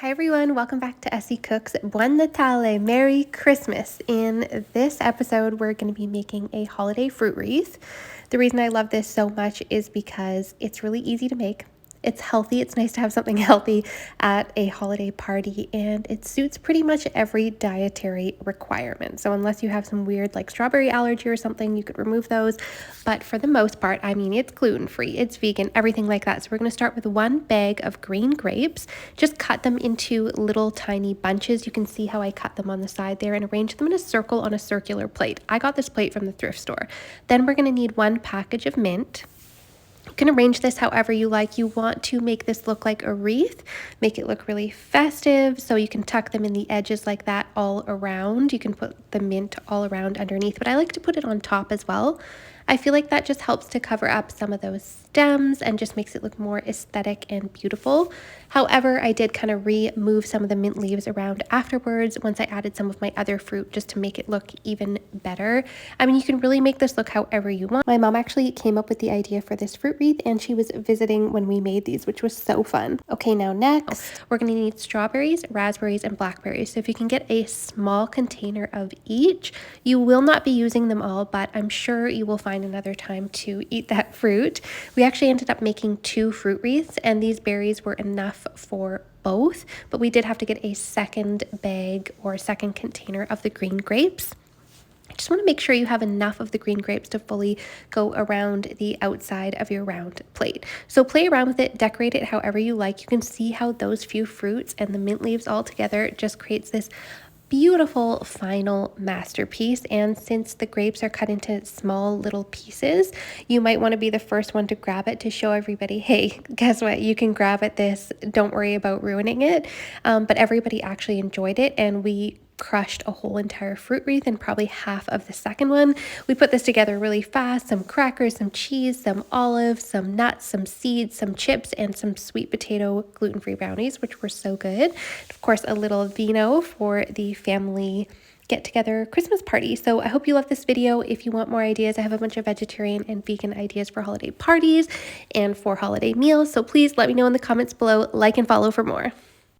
Hi everyone, welcome back to Essie Cooks. Buon Natale, Merry Christmas. In this episode, we're going to be making a holiday fruit wreath. The reason I love this so much is because it's really easy to make. It's healthy. It's nice to have something healthy at a holiday party, and it suits pretty much every dietary requirement. So unless you have some weird like strawberry allergy or something, you could remove those. But for the most part, I mean, it's gluten-free, it's vegan, everything like that. So we're going to start with one bag of green grapes. Just cut them into little tiny bunches. You can see how I cut them on the side there and arrange them in a circle on a circular plate. I got this plate from the thrift store. Then we're going to need one package of mint. You can arrange this however you like. You want to make this look like a wreath, make it look really festive, so you can tuck them in the edges like that all around. You can put the mint all around underneath, but I like to put it on top as well. I feel like that just helps to cover up some of those stems and just makes it look more aesthetic and beautiful. However, I did kind of remove some of the mint leaves around afterwards once I added some of my other fruit just to make it look even better. I mean, you can really make this look however you want. My mom actually came up with the idea for this fruit wreath and she was visiting when we made these, which was so fun. Okay, now next, we're going to need strawberries, raspberries, and blackberries. So if you can get a small container of each, you will not be using them all, but I'm sure you will find another time to eat that fruit. We actually ended up making 2 fruit wreaths, and these berries were enough for both, but we did have to get a second bag or a second container of the green grapes. I just want to make sure you have enough of the green grapes to fully go around the outside of your round plate. So play around with it, decorate it however you like. You can see how those few fruits and the mint leaves all together just creates this beautiful final masterpiece. And since the grapes are cut into small little pieces, you might want to be the first one to grab it to show everybody, hey, guess what, you can grab at this, don't worry about ruining it. But everybody actually enjoyed it, and we crushed a whole entire fruit wreath and probably half of the second one. We put this together really fast: some crackers, some cheese, some olives, some nuts, some seeds, some chips, and some sweet potato gluten-free brownies, which were so good. Of course, a little vino for the family get-together Christmas party. So I hope you love this video. If you want more ideas, I have a bunch of vegetarian and vegan ideas for holiday parties and for holiday meals. So please let me know in the comments below, like and follow for more.